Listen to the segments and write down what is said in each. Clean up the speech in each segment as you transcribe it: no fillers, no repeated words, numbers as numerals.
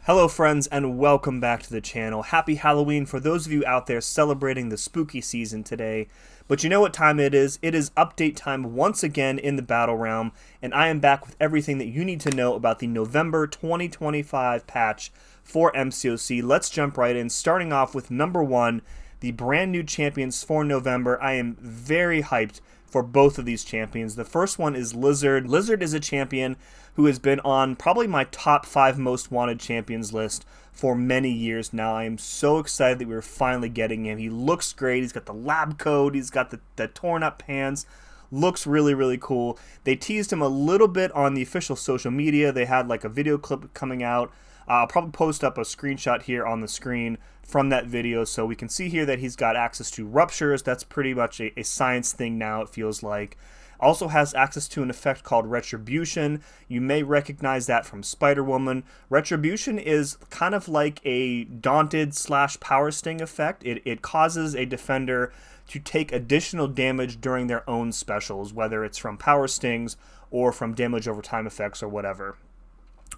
Hello friends and welcome back to the channel. Happy Halloween for those of you out there celebrating the spooky season today. But you know what time it is? It is update time once again in the Battle Realm, and I am back with everything that you need to know about the November 2025 patch for MCOC. Let's jump right in, starting off with number 1, the brand new champions for November. I am very hyped for both of these champions. The first one is Lizard. Lizard is a champion who has been on probably my top 5 most wanted champions list for many years now. I am so excited that we're finally getting him. He looks great. He's got the lab coat. He's got the torn up pants. Looks really, really cool. They teased him a little bit on the official social media. They had like a video clip coming out. I'll probably post up a screenshot here on the screen from that video so we can see here that he's got access to ruptures. That's pretty much a science thing now, it feels like. Also has access to an effect called Retribution. You may recognize that from Spider-Woman. Retribution is kind of like a daunted / power sting effect. It causes a defender to take additional damage during their own specials, whether it's from power stings or from damage over time effects or whatever.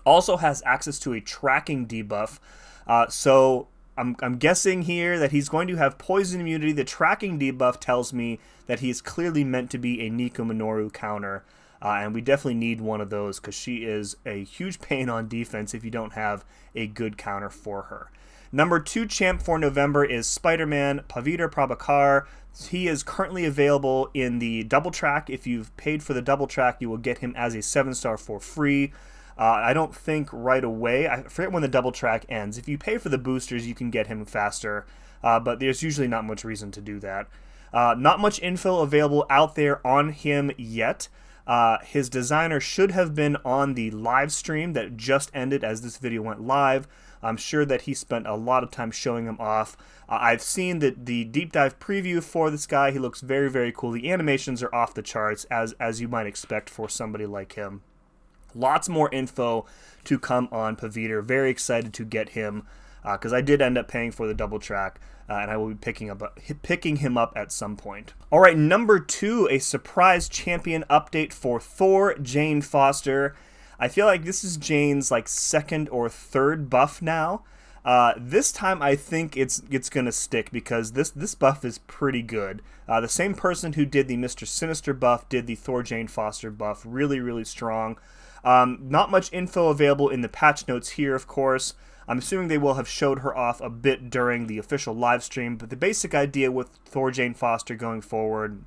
Also has access to a tracking debuff. So I'm guessing here that he's going to have poison immunity. The tracking debuff tells me that he's clearly meant to be a Nico Minoru counter. And we definitely need one of those because she is a huge pain on defense if you don't have a good counter for her. Number 2 champ for November is Spider-Man, Pavitr Prabhakar. He is currently available in the double track. If you've paid for the double track, you will get him as a 7-star for free. I don't think right away. I forget when the double track ends. If you pay for the boosters, you can get him faster, but there's usually not much reason to do that. Not much info available out there on him yet. His designer should have been on the live stream that just ended as this video went live. I'm sure that he spent a lot of time showing him off. I've seen the deep dive preview for this guy. He looks very, very cool. The animations are off the charts, as you might expect for somebody like him. Lots more info to come on Pavitr. Very excited to get him because I did end up paying for the double track, and I will be picking him up at some point. All right, number 2, a surprise champion update for Thor, Jane Foster. I feel like this is Jane's like 2nd or 3rd buff now. This time I think it's gonna stick because this buff is pretty good. The same person who did the Mr. Sinister buff did the Thor Jane Foster buff. Really, really strong. Not much info available in the patch notes here, of course. I'm assuming they will have showed her off a bit during the official live stream, but the basic idea with Thor Jane Foster going forward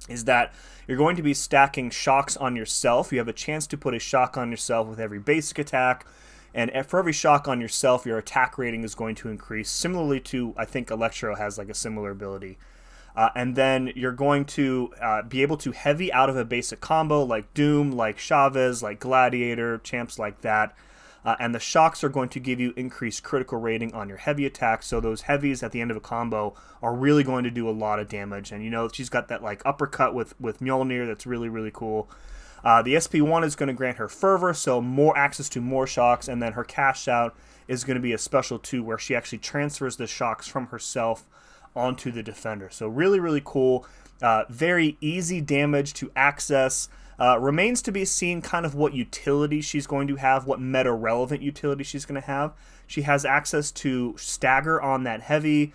is that you're going to be stacking shocks on yourself. You have a chance to put a shock on yourself with every basic attack, and for every shock on yourself, your attack rating is going to increase, similarly to, I think Electro has like a similar ability. And then you're going to be able to heavy out of a basic combo like Doom, like Chavez, like Gladiator, champs like that. And the shocks are going to give you increased critical rating on your heavy attacks. So those heavies at the end of a combo are really going to do a lot of damage. And you know, she's got that like uppercut with Mjolnir that's really, really cool. The SP1 is going to grant her Fervor, so more access to more shocks. And then her cash out is going to be a special 2 where she actually transfers the shocks from herself onto the defender. So really, really cool. Very easy damage to access. Remains to be seen kind of what utility she's going to have, what meta relevant utility she's going to have. She has access to stagger on that heavy,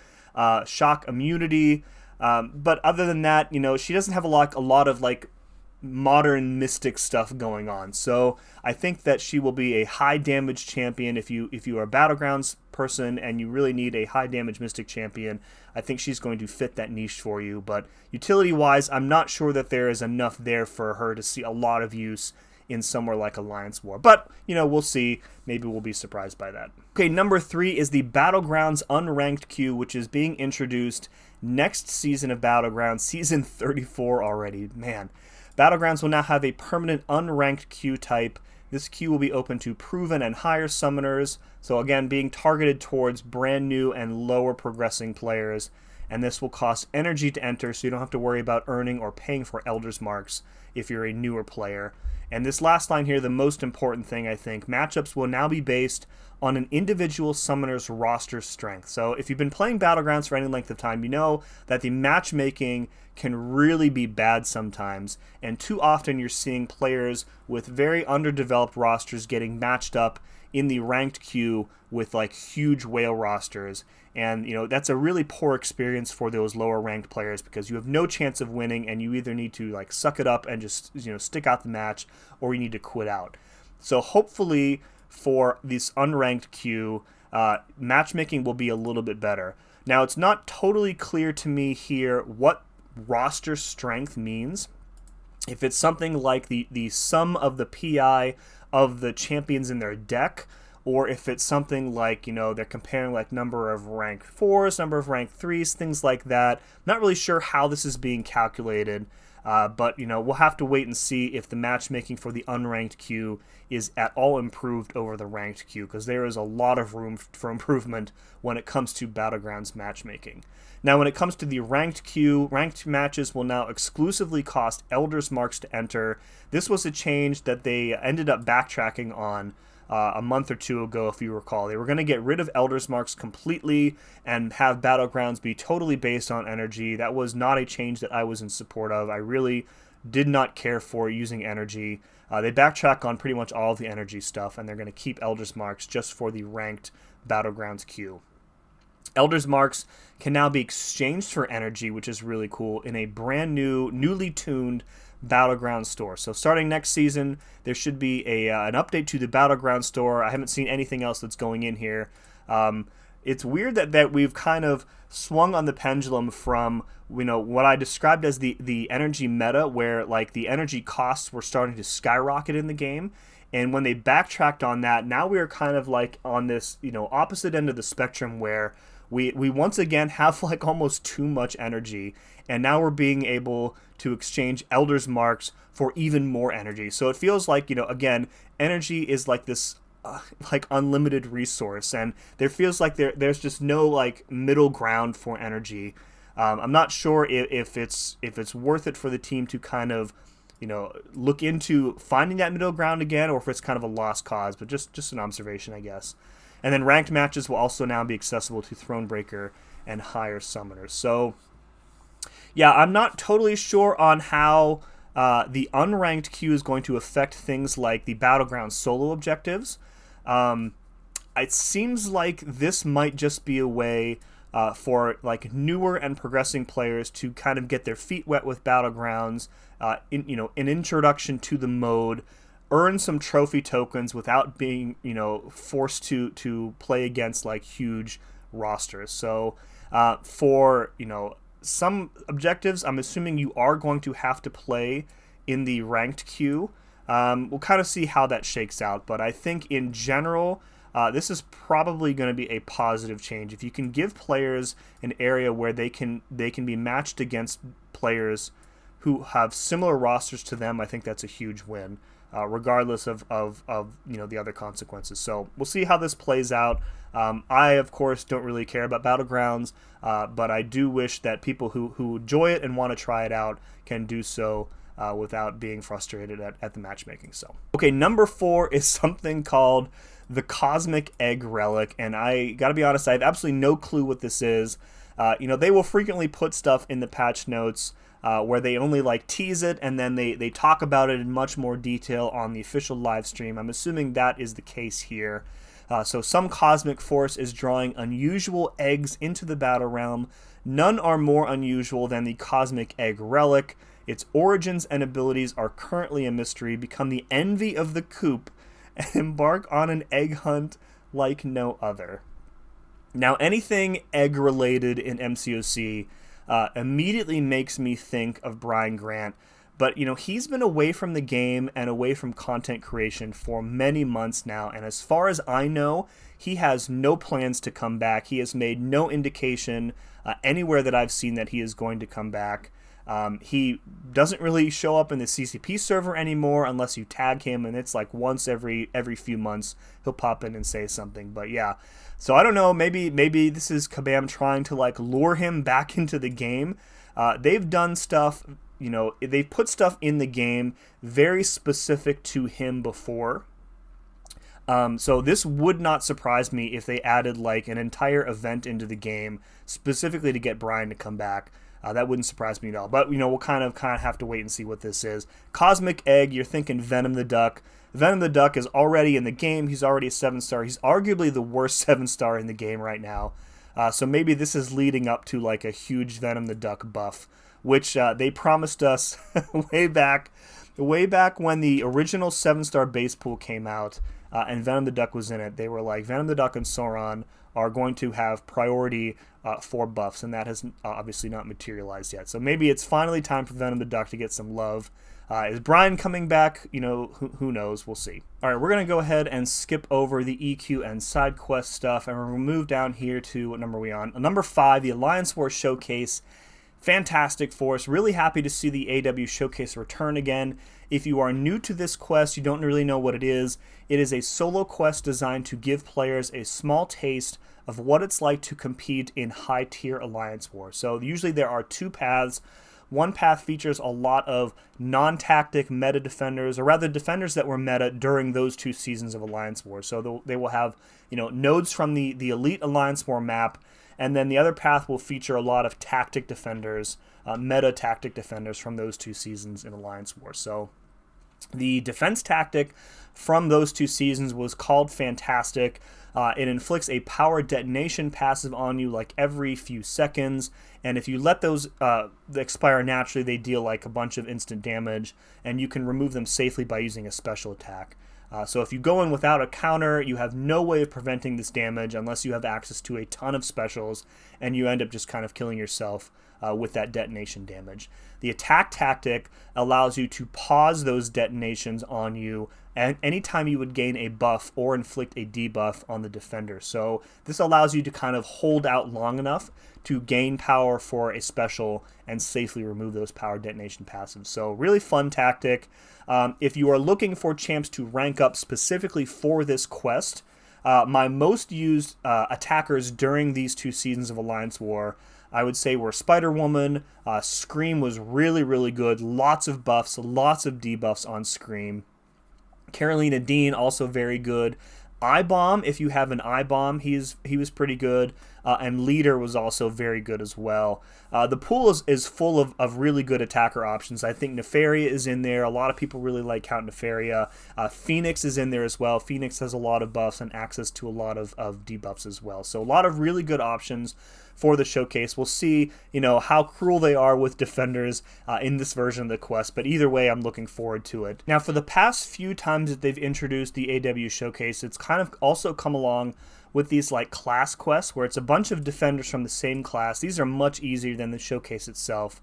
shock immunity, but other than that, you know, she doesn't have a lot of like modern mystic stuff going on. So I think that she will be a high damage champion if you are a Battlegrounds person and you really need a high damage mystic champion. I think she's going to fit that niche for you, but utility wise I'm not sure that there is enough there for her to see a lot of use in somewhere like Alliance War, but you know, we'll see. Maybe we'll be surprised by that. Okay, number 3 is the Battlegrounds Unranked queue, which is being introduced next season of Battlegrounds, season 34 already. Man, Battlegrounds will now have a permanent unranked queue type. This queue will be open to proven and higher summoners, so again, being targeted towards brand new and lower progressing players, and this will cost energy to enter, so you don't have to worry about earning or paying for Elder's Marks if you're a newer player. And this last line here, the most important thing I think, matchups will now be based on an individual summoner's roster strength. So if you've been playing Battlegrounds for any length of time, you know that the matchmaking can really be bad sometimes, and too often you're seeing players with very underdeveloped rosters getting matched up in the ranked queue with like huge whale rosters. And, that's a really poor experience for those lower ranked players because you have no chance of winning, and you either need to like suck it up and just, stick out the match, or you need to quit out. So hopefully for this unranked queue, matchmaking will be a little bit better. Now, it's not totally clear to me here what roster strength means. If it's something like the sum of the PI of the champions in their deck, or if it's something like, they're comparing like number of rank 4s, number of rank 3s, things like that. Not really sure how this is being calculated, but, we'll have to wait and see if the matchmaking for the unranked queue is at all improved over the ranked queue, because there is a lot of room for improvement when it comes to Battlegrounds matchmaking. Now, when it comes to the ranked queue, ranked matches will now exclusively cost Elder's Marks to enter. This was a change that they ended up backtracking on a month or two ago, if you recall. They were going to get rid of Elder's Marks completely and have Battlegrounds be totally based on energy. That was not a change that I was in support of. I really did not care for using energy. They backtrack on pretty much all of the energy stuff, and they're going to keep Elder's Marks just for the ranked Battlegrounds queue. Elder's Marks can now be exchanged for energy, which is really cool, in a brand new, newly tuned Battleground store. So starting next season, there should be an update to the Battleground store. I haven't seen anything else that's going in here. It's weird that we've kind of swung on the pendulum from what I described as the energy meta, where like the energy costs were starting to skyrocket in the game. And when they backtracked on that, now we are kind of like on this opposite end of the spectrum, where we once again have like almost too much energy, and now we're being able to exchange Elder's Marks for even more energy. So it feels like, again, energy is like this like unlimited resource, and there feels like there's just no like middle ground for energy. I'm not sure if it's worth it for the team to kind of look into finding that middle ground again, or if it's kind of a lost cause, but just an observation, I guess. And then ranked matches will also now be accessible to Thronebreaker and higher summoners. So yeah, I'm not totally sure on how the unranked queue is going to affect things like the Battleground solo objectives. It seems like this might just be a way for like newer and progressing players to kind of get their feet wet with Battlegrounds, an introduction to the mode, earn some trophy tokens without being forced to play against like huge rosters. So for some objectives, I'm assuming you are going to have to play in the ranked queue. We'll kind of see how that shakes out, but I think in general, this is probably going to be a positive change. If you can give players an area where they can be matched against players who have similar rosters to them, I think that's a huge win, regardless of the other consequences. So we'll see how this plays out. I, of course, don't really care about Battlegrounds, but I do wish that people who enjoy it and want to try it out can do so without being frustrated at the matchmaking. So, okay, number 4 is something called the Cosmic Egg Relic, and I gotta be honest, I have absolutely no clue what this is. They will frequently put stuff in the patch notes where they only like tease it, and then they talk about it in much more detail on the official live stream. I'm assuming that is the case here. So some cosmic force is drawing unusual eggs into the battle realm. None are more unusual than the Cosmic Egg Relic. Its origins and abilities are currently a mystery. Become the envy of the coop and embark on an egg hunt like no other. Now, anything egg-related in MCOC immediately makes me think of Brian Grant. But, he's been away from the game and away from content creation for many months now. And as far as I know, he has no plans to come back. He has made no indication anywhere that I've seen that he is going to come back. He doesn't really show up in the CCP server anymore unless you tag him, and it's like once every few months he'll pop in and say something. But yeah, so I don't know, maybe this is Kabam trying to like lure him back into the game. They've done stuff, they've put stuff in the game very specific to him before. So this would not surprise me if they added like an entire event into the game specifically to get Brian to come back. That wouldn't surprise me at all. But, we'll kind of have to wait and see what this is. Cosmic Egg, you're thinking Venom the Duck. Venom the Duck is already in the game. He's already a 7-star. He's arguably the worst 7-star in the game right now. So maybe this is leading up to like a huge Venom the Duck buff, which they promised us way back when the original 7-star base pool came out and Venom the Duck was in it. They were like, Venom the Duck and Sauron are going to have priority for buffs, and that has obviously not materialized yet. So maybe it's finally time for Venom the Duck to get some love. Is Brian coming back? Who knows? We'll see. All right, we're going to go ahead and skip over the EQ and side quest stuff, and we're going to move down here to, what number are we on? Number 5, the Alliance War Showcase. Fantastic for us. Really happy to see the AW Showcase return again. If you are new to this quest, you don't really know what it is a solo quest designed to give players a small taste of what it's like to compete in high-tier Alliance War. So usually there are 2 paths. One path features a lot of non-tactic meta defenders, or rather defenders that were meta during those 2 seasons of Alliance War. So they will have nodes from the Elite Alliance War map, and then the other path will feature a lot of tactic defenders, meta tactic defenders from those 2 seasons in Alliance War. So the defense tactic from those 2 seasons was called Fantastic. It inflicts a power detonation passive on you like every few seconds, and if you let those expire naturally, they deal like a bunch of instant damage, and you can remove them safely by using a special attack. So if you go in without a counter, you have no way of preventing this damage unless you have access to a ton of specials, and you end up just kind of killing yourself with that detonation damage. The attack tactic allows you to pause those detonations on you and anytime you would gain a buff or inflict a debuff on the defender. So this allows you to kind of hold out long enough to gain power for a special and safely remove those power detonation passives. So really fun tactic. If you are looking for champs to rank up specifically for this quest, my most used attackers during these 2 seasons of Alliance War, I would say, were Spider-Woman. Scream was really, really good. Lots of buffs, lots of debuffs on Scream. Carolina Dean, also very good. I-Bomb, if you have an I-Bomb, he was pretty good. And Leader was also very good as well. The pool is full of really good attacker options. I think Nefaria is in there. A lot of people really like Count Nefaria. Phoenix is in there as well. Phoenix has a lot of buffs and access to a lot of debuffs as well. So a lot of really good options for the showcase. We'll see, how cruel they are with defenders in this version of the quest, but either way, I'm looking forward to it. Now, for the past few times that they've introduced the AW showcase, it's kind of also come along with these like class quests where it's a bunch of defenders from the same class. These are much easier than the showcase itself.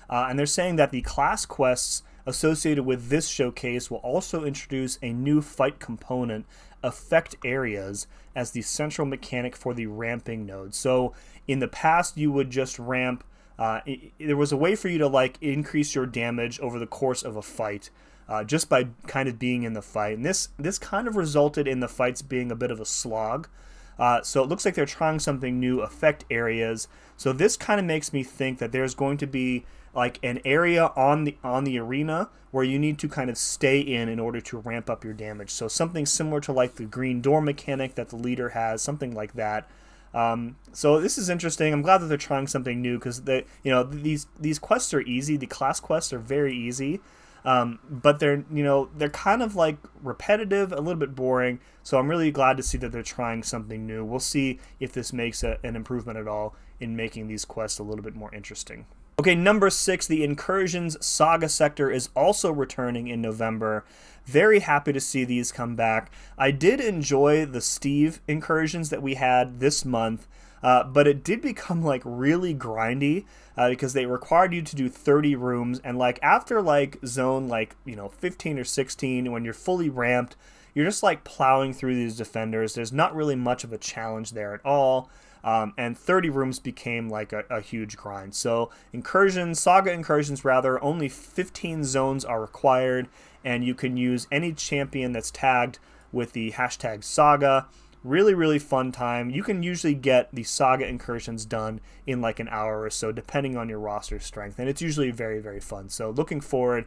And they're saying that the class quests associated with this showcase will also introduce a new fight component, affect areas, as the central mechanic for the ramping node. So in the past, you would just ramp. There was a way for you to like increase your damage over the course of a fight, just by kind of being in the fight. And this kind of resulted in the fights being a bit of a slog. So it looks like they're trying something new, affect areas. So this kind of makes me think that there's going to be like an area on the arena where you need to kind of stay in order to ramp up your damage. So something similar to like the green door mechanic that the leader has, something like that. So this is interesting. I'm glad that they're trying something new because these quests are easy. The class quests are very easy. But they're kind of like repetitive, a little bit boring. So I'm really glad to see that they're trying something new. We'll see if this makes an improvement at all in making these quests a little bit more interesting. Okay, number 6, the Incursions Saga Sector is also returning in November. Very happy to see these come back. I did enjoy the Steve Incursions that we had this month, but it did become like really grindy because they required you to do 30 rooms, and like after like zone 15 or 16, when you're fully ramped, you're just like plowing through these defenders. There's not really much of a challenge there at all. And 30 rooms became like a huge grind. So Saga Incursions rather, only 15 zones are required, and you can use any champion that's tagged with the hashtag Saga. Really, really fun time. You can usually get the Saga Incursions done in like an hour or so, depending on your roster strength, and it's usually very, very fun. So looking forward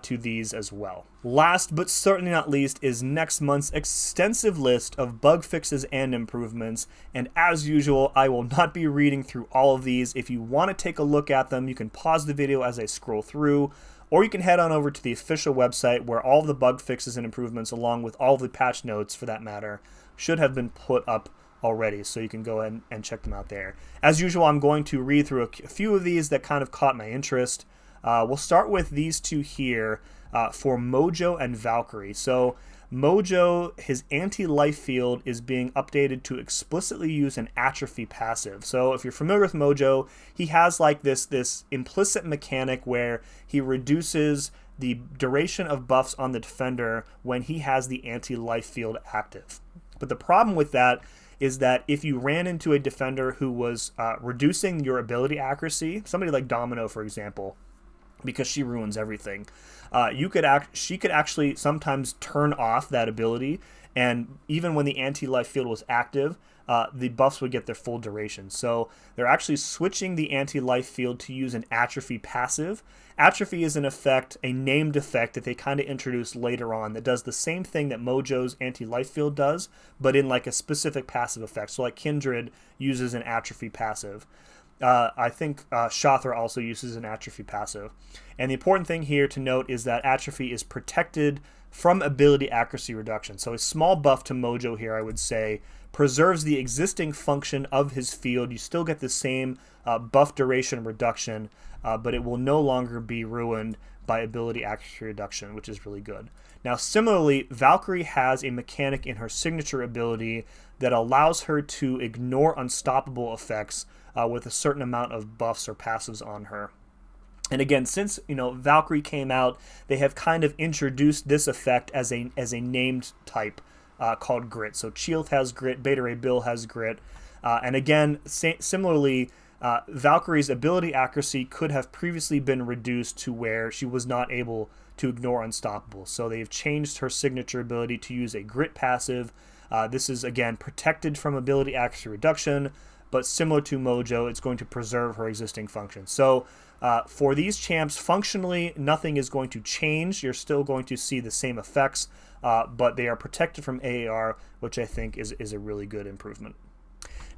to these as well. Last but certainly not least is next month's extensive list of bug fixes and improvements, and as usual, I will not be reading through all of these. If you want to take a look at them, you can pause the video as I scroll through, or you can head on over to the official website where all of the bug fixes and improvements, along with all of the patch notes for that matter, should have been put up already, so you can go ahead and check them out there. As usual, I'm going to read through a few of these that kind of caught my interest. We'll start with these two here for Mojo and Valkyrie. So Mojo, his anti-life field is being updated to explicitly use an atrophy passive. So if you're familiar with Mojo, he has like this implicit mechanic where he reduces the duration of buffs on the defender when he has the anti-life field active. But the problem with that is that if you ran into a defender who was reducing your ability accuracy, somebody like Domino, for example, because she ruins everything, she could actually sometimes turn off that ability, and even when the anti-life field was active, the buffs would get their full duration. So they're actually switching the anti-life field to use an atrophy passive. Atrophy is an effect, a named effect that they kind of introduced later on that does the same thing that Mojo's anti-life field does, but in like a specific passive effect. So like Kindred uses an atrophy passive. I think Shathra also uses an atrophy passive. And the important thing here to note is that atrophy is protected from ability accuracy reduction. So a small buff to Mojo here, I would say, preserves the existing function of his field. You still get the same buff duration reduction, but it will no longer be ruined by ability accuracy reduction, which is really good. Now, similarly, Valkyrie has a mechanic in her signature ability that allows her to ignore unstoppable effects with a certain amount of buffs or passives on her. And again, since Valkyrie came out, they have kind of introduced this effect as a named type called Grit. So Chilth has Grit, Beta Ray Bill has Grit, and again, similarly, Valkyrie's ability accuracy could have previously been reduced to where she was not able to ignore Unstoppable. So they've changed her signature ability to use a Grit passive. This is again protected from ability accuracy reduction, but similar to Mojo, it's going to preserve her existing function. So for these champs, functionally, nothing is going to change. You're still going to see the same effects, but they are protected from AAR, which I think is a really good improvement.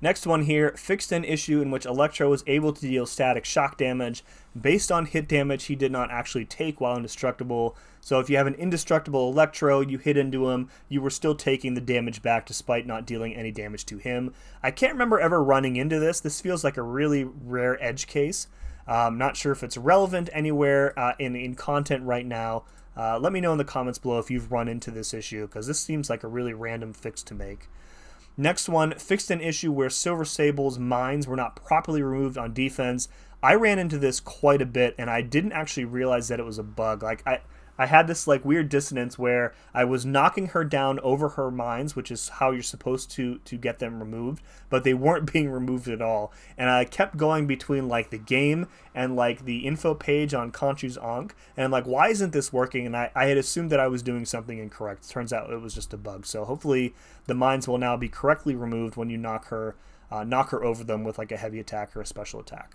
Next one here, fixed an issue in which Electro was able to deal static shock damage based on hit damage he did not actually take while indestructible. So if you have an indestructible Electro, you hit into him, you were still taking the damage back despite not dealing any damage to him. I can't remember ever running into this. This feels like a really rare edge case. Not sure if it's relevant anywhere in content right now. Let me know in the comments below if you've run into this issue, because this seems like a really random fix to make. Next one, fixed an issue where Silver Sable's mines were not properly removed on defense. I ran into this quite a bit, and I didn't actually realize that it was a bug. Like I had this like weird dissonance where I was knocking her down over her mines, which is how you're supposed to get them removed, but they weren't being removed at all. And I kept going between like the game and like the info page on Conchu's Ankh, and I'm like, why isn't this working? And I had assumed that I was doing something incorrect. Turns out it was just a bug. So hopefully the mines will now be correctly removed when you knock her over them with like a heavy attack or a special attack.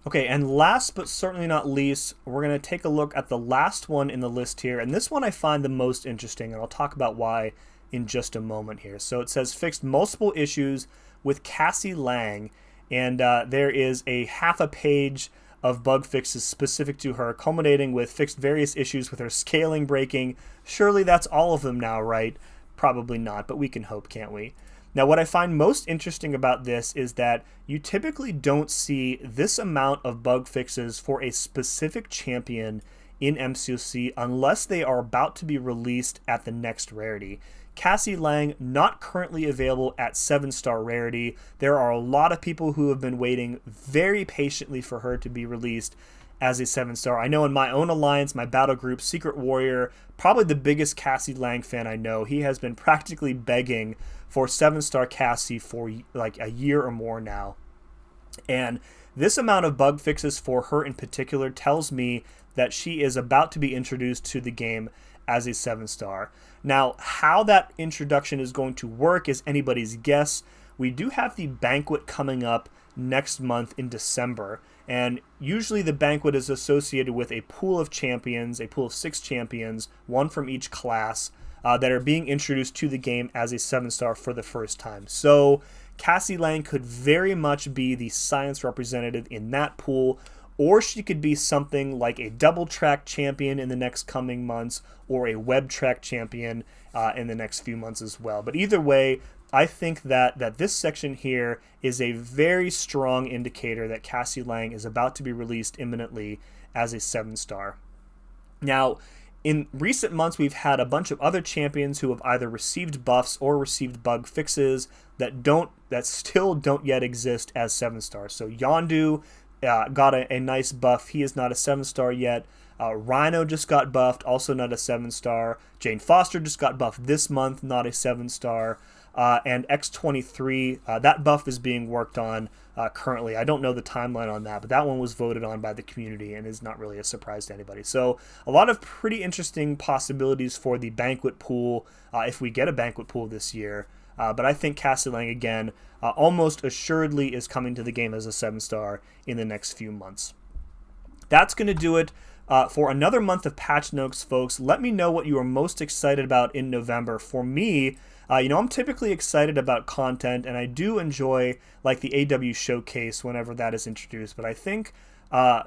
Okay, and last but certainly not least, we're going to take a look at the last one in the list here, and this one I find the most interesting, and I'll talk about why in just a moment here. So it says fixed multiple issues with Cassie Lang, and there is a half a page of bug fixes specific to her, culminating with fixed various issues with her scaling breaking. Surely that's all of them now, right? Probably not, but we can hope, can't we? Now, what I find most interesting about this is that you typically don't see this amount of bug fixes for a specific champion in MCOC unless they are about to be released at the next rarity. Cassie Lang, not currently available at 7-star rarity. There are a lot of people who have been waiting very patiently for her to be released as a 7-star. I know in my own alliance, my battle group, Secret Warrior, probably the biggest Cassie Lang fan I know, he has been practically begging for 7-star Cassie for like a year or more now. And this amount of bug fixes for her in particular tells me that she is about to be introduced to the game as a 7-star. Now, how that introduction is going to work is anybody's guess. We do have the banquet coming up next month in December, and usually the banquet is associated with a pool of champions, a pool of 6 champions, one from each class, that are being introduced to the game as a 7-star for the first time. So Cassie Lang could very much be the science representative in that pool, or she could be something like a double track champion in the next coming months, or a web track champion in the next few months as well. But either way, I think that this section here is a very strong indicator that Cassie Lang is about to be released imminently as a 7-star. Now, in recent months, we've had a bunch of other champions who have either received buffs or received bug fixes that still don't yet exist as 7-stars. So Yondu got a nice buff. He is not a 7-star yet. Rhino just got buffed, also not a 7-star. Jane Foster just got buffed this month, not a 7-star. And X23, that buff is being worked on currently. I don't know the timeline on that, but that one was voted on by the community and is not really a surprise to anybody. So a lot of pretty interesting possibilities for the banquet pool if we get a banquet pool this year. But I think Cassie Lang, again, almost assuredly is coming to the game as a 7-star in the next few months. That's going to do it for another month of patch notes, folks. Let me know what you are most excited about in November. For me, I'm typically excited about content, and I do enjoy like the AW showcase whenever that is introduced. But I think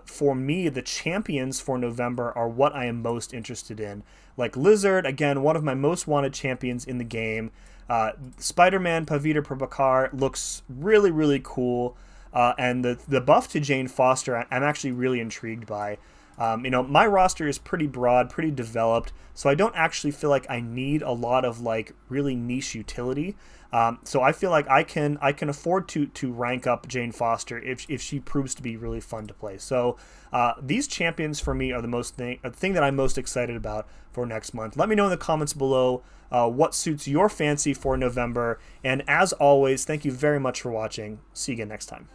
for me, the champions for November are what I am most interested in. Like Lizard, again, one of my most wanted champions in the game. Spider-Man Pavitr Prabhakar looks really, really cool. And the buff to Jane Foster, I'm actually really intrigued by. My roster is pretty broad, pretty developed, so I don't actually feel like I need a lot of like really niche utility. So I feel like I can afford to rank up Jane Foster if she proves to be really fun to play. So these champions for me are the thing that I'm most excited about for next month. Let me know in the comments below what suits your fancy for November. And as always, thank you very much for watching. See you again next time.